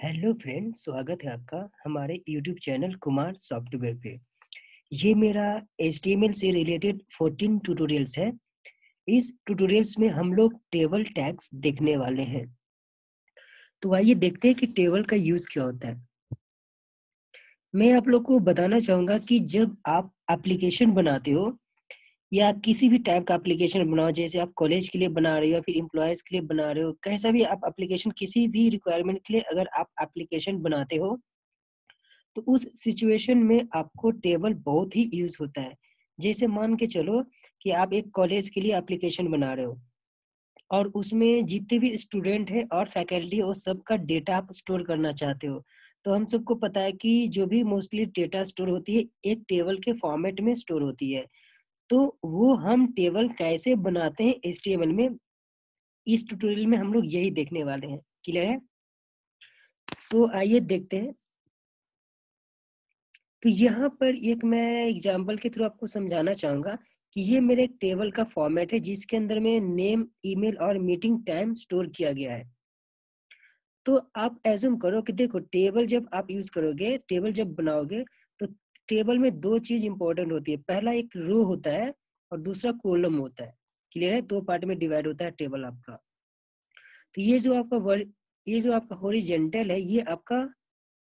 Hello friend, स्वागत है आपका हमारे यूट्यूब चैनल कुमार सॉफ्टवेयर पे। ये मेरा HTML से रिलेटेड 14 ट्यूटोरियल्स है। इस ट्यूटोरियल्स में हम लोग टेबल टैग्स देखने वाले हैं। तो आइए देखते हैं कि टेबल का यूज क्या होता है। मैं आप लोग को बताना चाहूंगा कि जब आप एप्लीकेशन बनाते हो या किसी भी टाइप का एप्लीकेशन बनाओ, जैसे आप कॉलेज के लिए बना रहे हो या फिर एम्प्लॉयज के लिए बना रहे हो, कैसा भी आप एप्लीकेशन, किसी भी रिक्वायरमेंट के लिए अगर आप एप्लीकेशन बनाते हो तो उस सिचुएशन में आपको टेबल बहुत ही यूज होता है। जैसे मान के चलो कि आप एक कॉलेज के लिए एप्लीकेशन बना रहे हो और उसमें जितने भी स्टूडेंट है और फैकल्टी है वो सबका डेटा आप स्टोर करना चाहते हो। तो हम सबको पता है कि जो भी मोस्टली डेटा स्टोर होती है एक टेबल के फॉर्मेट में स्टोर होती है। तो वो हम टेबल कैसे बनाते हैं HTML में, इस ट्यूटोरियल में हम लोग यही देखने वाले हैं। क्लियर है? तो आइए देखते हैं। तो यहाँ पर एक मैं एग्जांपल के थ्रू आपको समझाना चाहूंगा कि ये मेरे एक टेबल का फॉर्मेट है जिसके अंदर में नेम, ईमेल और मीटिंग टाइम स्टोर किया गया है। तो आप एज्यूम करो कि देखो, टेबल जब आप यूज करोगे, टेबल जब बनाओगे तो टेबल में दो चीज इंपॉर्टेंट होती है। पहला एक रो होता है और दूसरा कॉलम होता है। क्लियर है? दो पार्ट में डिवाइड होता है टेबल आपका। तो ये जो आपका हॉरिजेंटल है ये आपका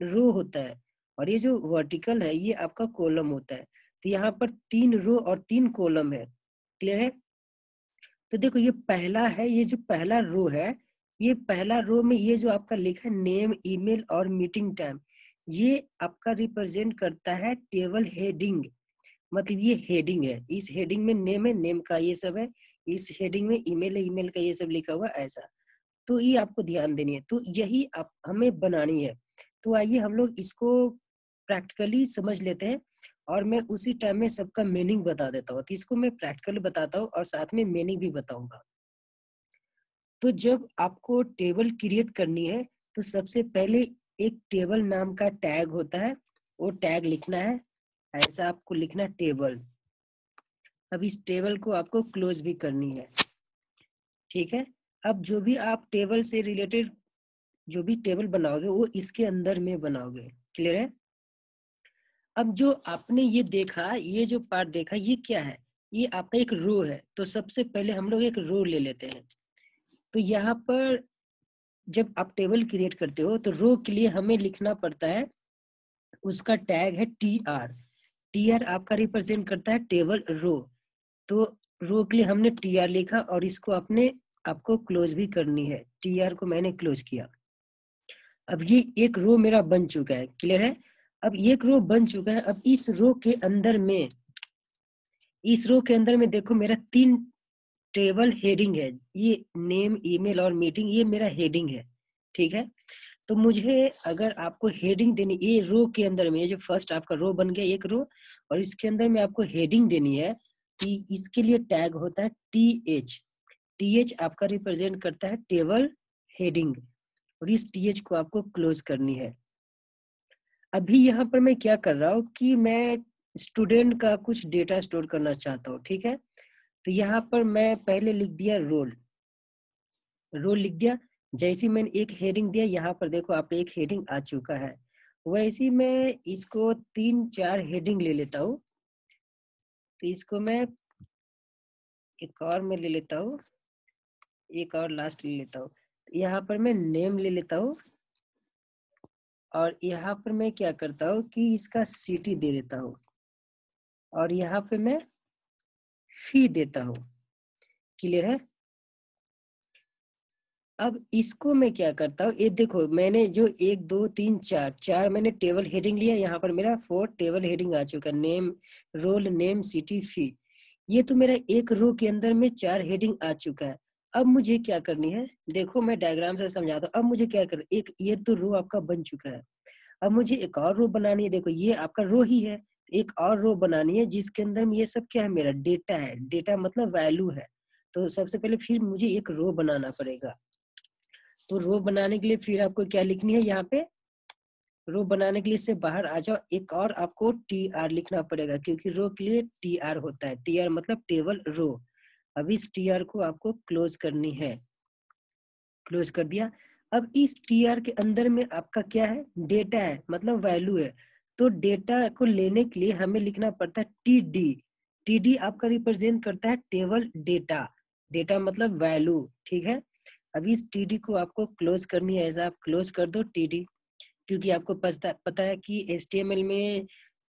रो होता है और ये जो वर्टिकल है ये आपका कॉलम होता है। तो यहाँ पर 3 रो और 3 कॉलम है। क्लियर है? तो देखो, ये पहला है, ये जो पहला रो है, ये पहला रो में ये जो आपका लिखा है नेम, ईमेल और मीटिंग टाइम, ये आपका रिप्रेजेंट करता है टेबल हेडिंग। मतलब ये हेडिंग है। इस हेडिंग में नेम है, नेम का ये सब है। इस हेडिंग में ईमेल है, ईमेल का ये सब लिखा हुआ है, ऐसा। तो ये आपको ध्यान देनी है। तो यही आप हमें बनानी है। तो आइए हम लोग इसको प्रैक्टिकली समझ लेते हैं और मैं उसी टाइम में सबका मीनिंग बता देता हूँ। तो इसको मैं प्रैक्टिकली बताता हूँ और साथ में मीनिंग भी बताऊंगा। तो जब आपको टेबल क्रिएट करनी है तो सबसे पहले एक टेबल नाम का टैग होता है, वो टैग लिखना है। ऐसा आपको लिखना है टेबल। अब इस टेबल को आपको क्लोज भी करनी है। ठीक है? अब जो भी आप टेबल से रिलेटेड जो भी टेबल बनाओगे वो इसके अंदर में बनाओगे। क्लियर है? अब जो आपने ये देखा, ये जो पार्ट देखा, ये क्या है? ये आपका एक रो है। तो सबसे पहले हम लोग एक रो ले लेते हैं। तो यहाँ पर जब आप टेबल क्रिएट करते हो तो रो के लिए हमें लिखना पड़ता है, उसका टैग है TR। TR आपका रिप्रेजेंट करता है टेबल रो। तो रो के लिए हमने TR लिखा और इसको आपको क्लोज भी करनी है। TR को मैंने क्लोज किया। अब ये एक रो मेरा बन चुका है। क्लियर है? अब एक रो बन चुका है। अब इस रो के अंदर में देखो, मेरा 3 टेबल हेडिंग है। ये नेम, ईमेल और मीटिंग, ये मेरा हेडिंग है। ठीक है? तो मुझे अगर आपको हेडिंग देनी, ये रो के अंदर में, ये जो फर्स्ट आपका रो बन गया एक रो, और इसके अंदर में आपको हेडिंग देनी है कि इसके लिए टैग होता है TH। TH आपका रिप्रेजेंट करता है टेबल हेडिंग और इस TH को आपको क्लोज करनी है। अभी यहाँ पर मैं क्या कर रहा हूँ कि मैं स्टूडेंट का कुछ डेटा स्टोर करना चाहता हूँ। ठीक है? तो यहाँ पर मैं पहले लिख दिया रोल। रोल लिख दिया। जैसे मैंने एक हेडिंग दिया, यहाँ पर देखो आपका एक हेडिंग आ चुका है। वैसे ही मैं इसको 3-4 हेडिंग ले लेता हूँ। तो इसको मैं एक और में ले लेता हूँ, एक और लास्ट ले लेता हूँ। यहाँ पर मैं नेम ले लेता हूँ और यहाँ पर मैं क्या करता हूँ कि इसका सिटी दे देता हूँ और यहाँ पे मैं फी देता हूँ। क्लियर है? अब इसको मैं क्या करता हूँ, ये देखो मैंने जो 1 2 3 4 मैंने टेबल हेडिंग लिया। यहाँ पर मेरा 4 टेबल हेडिंग आ चुका, नेम, रोल, नेम, सिटी, फी। ये तो मेरा एक रो के अंदर में 4 हेडिंग आ चुका है। अब मुझे क्या करनी है, देखो मैं डायग्राम से समझाता हूँ। अब मुझे क्या कर, एक ये तो रो आपका बन चुका है। अब मुझे एक और रो बनानी है। देखो ये आपका रो ही है, एक और रो बनानी है जिसके अंदर में ये सब क्या है, मेरा डेटा है। डेटा मतलब वैल्यू है। तो सबसे पहले फिर मुझे एक रो बनाना पड़ेगा। तो रो बनाने के लिए फिर आपको क्या लिखनी है, यहाँ पे रो बनाने के लिए इससे बाहर आ जाओ, एक और आपको TR लिखना पड़ेगा क्योंकि रो के लिए TR होता है। TR मतलब टेबल रो। अब इस TR को आपको क्लोज करनी है। क्लोज कर दिया। अब इस tr के अंदर में आपका क्या है, डेटा है, मतलब वैल्यू है। तो डेटा को लेने के लिए हमें लिखना पड़ता है td। td आपका रिप्रेजेंट करता है टेबल डेटा, डेटा मतलब वैल्यू, ठीक है। अब इस td को आपको क्लोज करनी है, ऐसा आप क्लोज कर दो td, क्योंकि आपको पता है कि HTML में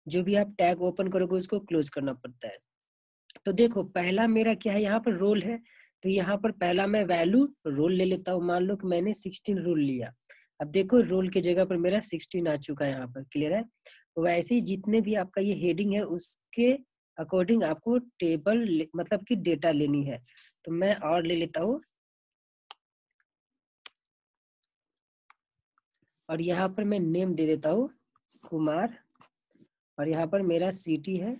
जो भी आप टैग ओपन करोगे उसको क्लोज करना पड़ता है। तो देखो पहला मेरा क्या है, यहाँ पर रोल है, तो यहाँ पर पहला मैं वैल्यू रोल ले लेता हूँ। मान लो कि मैंने 16 रोल लिया। अब देखो रोल की जगह पर मेरा 16 आ चुका है, यहाँ पर क्लियर है। तो वैसे ही जितने भी आपका ये हेडिंग है उसके अकॉर्डिंग आपको टेबल मतलब कि डेटा लेनी है। तो मैं और ले लेता हूँ, और यहाँ पर मैं नेम दे देता हूँ कुमार, और यहाँ पर मेरा सिटी है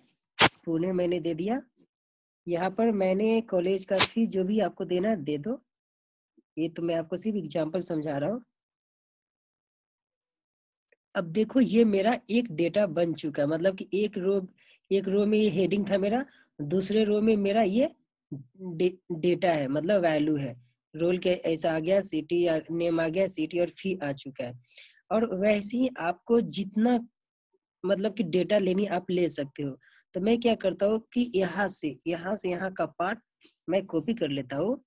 पुणे, मैंने दे दिया। यहाँ पर मैंने कॉलेज का फी जो भी आपको देना है दे दो। ये तो मैं आपको सिर्फ एग्जांपल समझा रहा हूँ। अब देखो ये मेरा एक डेटा बन चुका है, मतलब कि एक रो में ये हेडिंग था मेरा, दूसरे रो में मेरा ये डेटा है, मतलब वैल्यू है। रोल के ऐसा आ गया, सिटी नेम आ गया, सिटी और फी आ चुका है। और वैसे ही आपको जितना मतलब कि डेटा लेनी आप ले सकते हो। तो मैं क्या करता हूँ कि यहाँ से यहाँ का पार्ट मैं कॉपी कर लेता हूँ,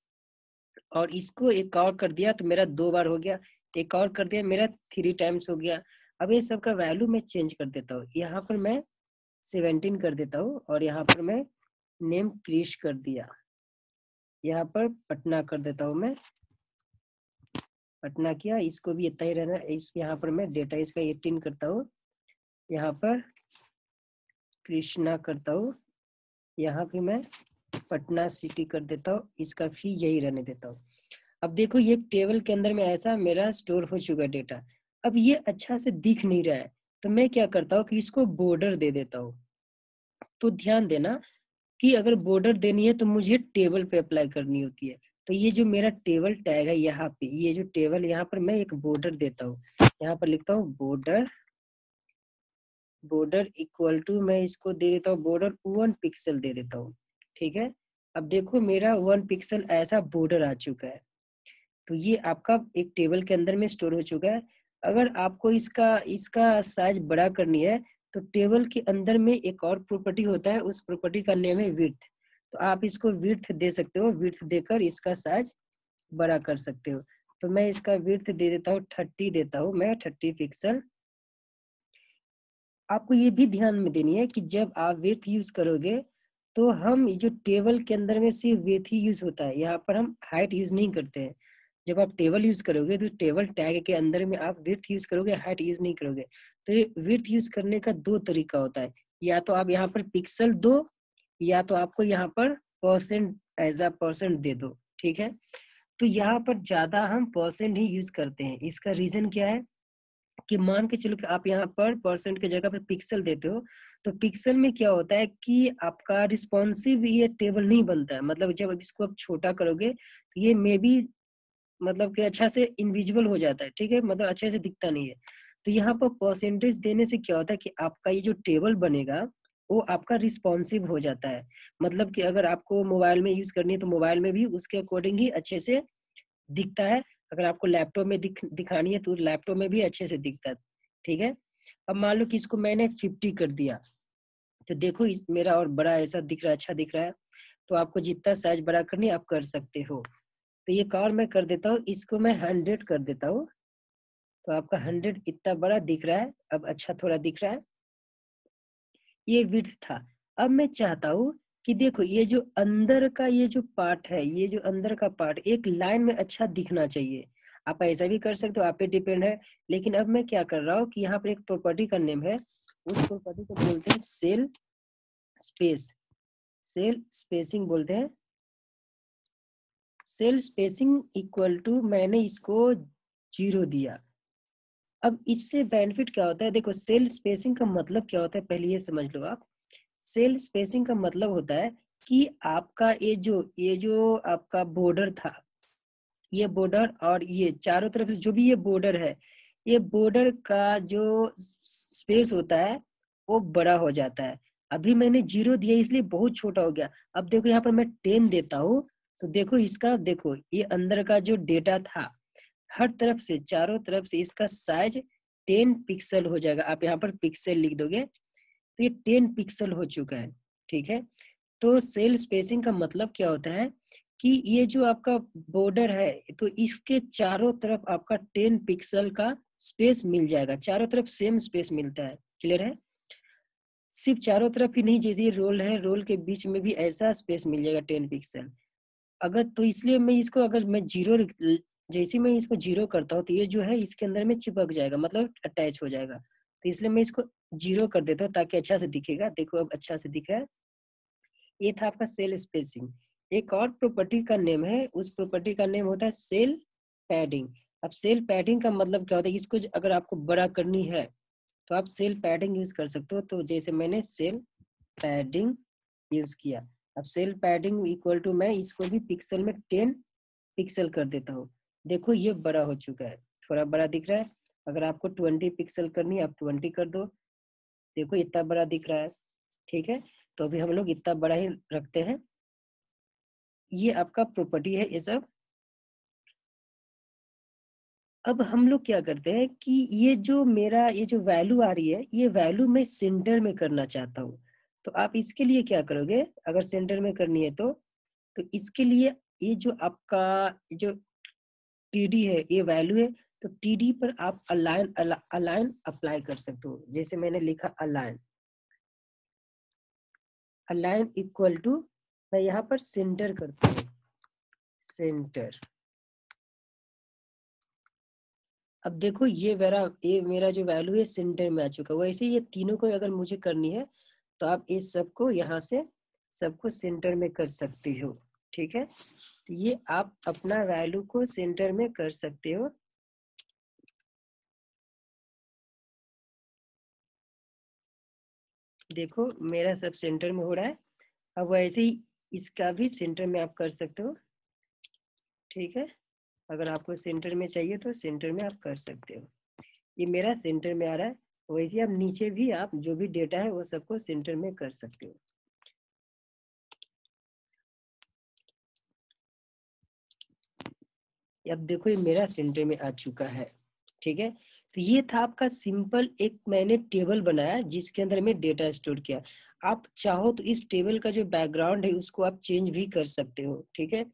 और इसको एक और कर दिया तो मेरा 2 बार हो गया, एक और कर दिया मेरा 3 टाइम्स हो गया। अब ये सब का वैल्यू मैं चेंज कर देता हूँ, यहाँ पर मैं 17 कर देता हूँ, और यहाँ पर मैं नेम क्रिश कर दिया, यहाँ पर पटना कर देता हूँ मैं, पटना किया, इसको भी इतना ही रहना। इस यहाँ पर मैं डेटा इसका 18 करता हूँ, यहाँ पर कृष्णा करता हूँ, यहाँ पे मैं पटना सिटी कर देता हूँ, इसका फी यही रहने देता हूँ। अब देखो ये टेबल के अंदर में ऐसा मेरा स्टोर हो चुका डेटा। अब ये अच्छा से दिख नहीं रहा है, तो मैं क्या करता हूँ कि इसको बॉर्डर दे देता हूँ। तो ध्यान देना कि अगर बॉर्डर देनी है तो मुझे टेबल पे अप्लाई करनी होती है। तो ये जो मेरा टेबल टैग है यहाँ पे, ये जो टेबल यहाँ पर मैं एक बॉर्डर देता हूँ, यहाँ पर लिखता हूँ बॉर्डर, बॉर्डर इक्वल टू मैं इसको दे देता हूँ बॉर्डर 1 पिक्सल दे देता हूँ, ठीक है। अब देखो मेरा 1 पिक्सल ऐसा बॉर्डर आ चुका है। तो ये आपका एक टेबल के अंदर में स्टोर हो चुका है। अगर आपको इसका इसका साइज बड़ा करनी है तो टेबल के अंदर में एक और प्रॉपर्टी होता है, उस प्रॉपर्टी का नेम है विड्थ। तो आप इसको विड्थ दे सकते हो, विड्थ देकर इसका साइज बड़ा कर सकते हो। तो मैं इसका विड्थ दे देता हूँ 30 देता हूँ मैं, 30 पिक्सल। आपको ये भी ध्यान में देनी है कि जब आप विड्थ यूज करोगे तो हम जो टेबल के अंदर में सिर्फ विड्थ ही यूज होता है, यहाँ पर हम हाइट यूज नहीं करते हैं। जब आप टेबल यूज करोगे तो टेबल टैग के अंदर में आप विड्थ यूज करोगे, हाइट यूज नहीं करोगे। तो ये विड्थ यूज करने का 2 तरीका होता है, या तो आप यहाँ पर पिक्सल दो, या तो आपको यहाँ पर परसेंट एज अ परसेंट दे दो, ठीक है। तो यहाँ पर ज्यादा हम परसेंट ही यूज करते हैं। इसका रीजन क्या है कि मान के चलो कि आप यहाँ पर परसेंट की जगह पर पिक्सल देते हो, तो पिक्सल में क्या होता है कि आपका रिस्पॉन्सिव ये टेबल नहीं बनता है। मतलब जब इसको आप छोटा करोगे तो ये मे बी मतलब कि अच्छा से इनविजिबल हो जाता है, ठीक है, मतलब अच्छे से दिखता नहीं है। तो यहाँ पर परसेंटेज देने से क्या होता है कि आपका ये जो टेबल बनेगा वो आपका रिस्पॉन्सिव हो जाता है। मतलब कि अगर आपको मोबाइल में यूज करनी है तो मोबाइल में भी उसके अकॉर्डिंग ही अच्छे से दिखता है। अगर आपको लैपटॉप में दिखानी है तो लैपटॉप में भी अच्छे से दिखता है, ठीक है। अब मान लो कि इसको मैंने 50 कर दिया, तो देखो इस मेरा और बड़ा ऐसा दिख रहा है, अच्छा दिख रहा है। तो आपको जितना साइज बड़ा करनी है आप कर सकते हो। तो ये कार्ड मैं कर देता हूँ, इसको मैं 100 कर देता हूँ। तो आपका 100 इतना बड़ा दिख रहा है, अब अच्छा थोड़ा दिख रहा है। ये विड्थ था। अब मैं चाहता हूँ कि देखो ये जो अंदर का ये जो पार्ट है, ये जो अंदर का पार्ट एक लाइन में अच्छा दिखना चाहिए। आप ऐसा भी कर सकते हो, आप पे डिपेंड है। लेकिन अब मैं क्या कर रहा हूँ कि यहाँ पर एक प्रॉपर्टी का नेम है, उस प्रॉपर्टी को बोलते हैं सेल स्पेस, सेल स्पेसिंग बोलते हैं। सेल स्पेसिंग इक्वल टू मैंने इसको 0 दिया। अब इससे बेनिफिट क्या होता है, देखो सेल स्पेसिंग का मतलब क्या होता है पहले ये समझ लो आप। सेल स्पेसिंग का मतलब होता है कि आपका ये जो आपका बॉर्डर था, ये बॉर्डर और ये चारों तरफ से जो भी ये बॉर्डर है, ये बॉर्डर का जो स्पेस होता है वो बड़ा हो जाता है। अभी मैंने 0 दिया इसलिए बहुत छोटा हो गया। अब देखो यहाँ पर मैं 10 देता हूँ, तो देखो इसका देखो ये अंदर का जो डेटा था हर तरफ से, चारों तरफ से इसका साइज 10 पिक्सल हो जाएगा। आप यहाँ पर पिक्सल लिख दोगे तो ये 10 पिक्सल हो चुका है, ठीक है। तो सेल स्पेसिंग का मतलब क्या होता है कि ये जो आपका बॉर्डर है तो इसके चारों तरफ आपका 10 पिक्सल का स्पेस मिल जाएगा, चारों तरफ सेम स्पेस मिलता है। क्लियर है? सिर्फ चारों तरफ ही नहीं, जैसे ये रोल है, रोल के बीच में भी ऐसा स्पेस मिल जाएगा 10 पिक्सल। अगर तो इसलिए मैं इसको, अगर मैं जीरो, जैसे मैं इसको जीरो करता हूँ तो ये जो है इसके अंदर में चिपक जाएगा, मतलब अटैच हो जाएगा। तो इसलिए मैं इसको जीरो कर देता हूँ ताकि अच्छा से दिखेगा। देखो अब अच्छा से दिख रहा है। ये था आपका सेल स्पेसिंग। एक और प्रॉपर्टी का नेम है, उस प्रॉपर्टी का नेम होता है सेल पैडिंग। अब सेल पैडिंग का मतलब क्या होता है, इसको अगर आपको बड़ा करनी है तो आप सेल पैडिंग यूज कर सकते हो। तो जैसे मैंने सेल पैडिंग यूज किया। अब सेल पैडिंग इक्वल टू, मैं इसको भी पिक्सल में 10 पिक्सल कर देता हूँ। देखो ये बड़ा हो चुका है, थोड़ा बड़ा दिख रहा है। अगर आपको 20 पिक्सल करनी है आप 20 कर दो। देखो इतना बड़ा दिख रहा है, ठीक है। तो अभी हम लोग इतना बड़ा ही रखते हैं। ये आपका प्रॉपर्टी है ये सब। अब हम लोग क्या करते हैं कि ये जो मेरा ये जो वैल्यू आ रही है, ये वैल्यू मैं सेंटर में करना चाहता हूँ। तो आप इसके लिए क्या करोगे, अगर सेंटर में करनी है तो इसके लिए ये जो आपका जो टीडी है, ये वैल्यू है, तो टीडी पर आप अलाइन अलाइन अप्लाई कर सकते हो। जैसे मैंने लिखा अलाइन, अलाइन इक्वल टू, मैं यहाँ पर सेंटर करता हूँ, सेंटर। अब देखो ये मेरा जो वैल्यू है सेंटर में आ चुका है। वैसे ये तीनों को अगर मुझे करनी है तो आप इस सबको यहाँ से सबको सेंटर में कर सकते हो, ठीक है। तो ये आप अपना वैल्यू को सेंटर में कर सकते हो। देखो मेरा सब सेंटर में हो रहा है। अब वैसे ही इसका भी सेंटर में आप कर सकते हो, ठीक है। अगर आपको सेंटर में चाहिए तो सेंटर में आप कर सकते हो। ये मेरा सेंटर में आ रहा है। वैसे आप नीचे भी आप जो भी डेटा है वो सबको सेंटर में कर सकते हो। अब देखो ये मेरा सेंटर में आ चुका है, ठीक है। तो ये था आपका सिंपल एक मैंने टेबल बनाया जिसके अंदर में डेटा स्टोर किया। आप चाहो तो इस टेबल का जो बैकग्राउंड है उसको आप चेंज भी कर सकते हो, ठीक है।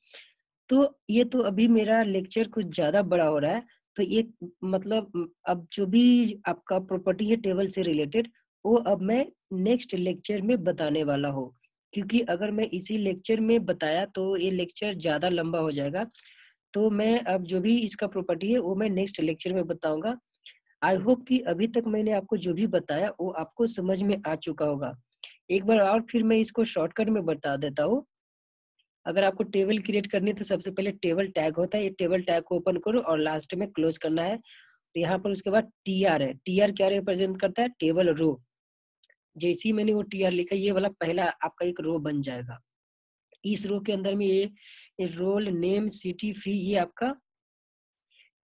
तो ये तो अभी मेरा लेक्चर कुछ ज्यादा बड़ा हो रहा है। तो ये मतलब अब जो भी आपका प्रॉपर्टी है टेबल से रिलेटेड, वो अब मैं नेक्स्ट लेक्चर में बताने वाला हूँ। क्योंकि अगर मैं इसी लेक्चर में बताया तो ये लेक्चर ज्यादा लंबा हो जाएगा। तो मैं अब जो भी इसका प्रॉपर्टी है वो मैं नेक्स्ट लेक्चर में बताऊंगा। आई होप कि अभी तक मैंने आपको जो भी बताया वो आपको समझ में आ चुका होगा। एक बार और फिर मैं इसको शॉर्टकट में बता देता हूँ। अगर आपको टेबल क्रिएट करनी है तो सबसे पहले टेबल टैग होता है, ये टेबल टैग को ओपन करो और लास्ट में क्लोज करना है। तो यहाँ पर उसके बाद टी आर है, टी आर क्या रिप्रेजेंट करता है, टेबल रो। जैसे ही मैंने वो टी आर लिखा ये वाला पहला आपका एक रो बन जाएगा। इस रो के अंदर में ये रोल नेम सिटी फी ये आपका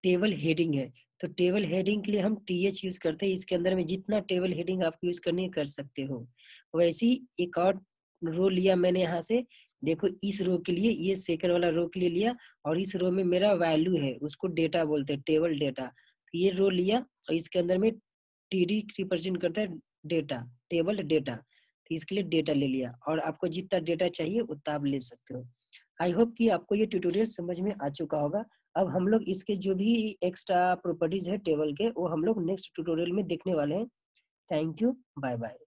टेबल हेडिंग है। तो टेबल हेडिंग के लिए हम टीएच यूज करते हैं। इसके अंदर में जितना टेबल हेडिंग आप यूज करनी है कर सकते हो। वैसे ही एक और रो लिया मैंने यहाँ से। देखो इस रो के लिए, ये सेकंड वाला रो के लिए लिया, और इस रो में मेरा वैल्यू है उसको डेटा बोलते हैं, टेबल डेटा। तो ये रो लिया और इसके अंदर में टीडी रिप्रेजेंट करता है डेटा, टेबल डेटा। तो इसके लिए डेटा ले लिया, और आपको जितना डेटा चाहिए उतना आप ले सकते हो। आई होप कि आपको ये ट्यूटोरियल समझ में आ चुका होगा। अब हम लोग इसके जो भी एक्स्ट्रा प्रॉपर्टीज है टेबल के वो हम लोग नेक्स्ट ट्यूटोरियल में देखने वाले हैं। Thank you, bye bye.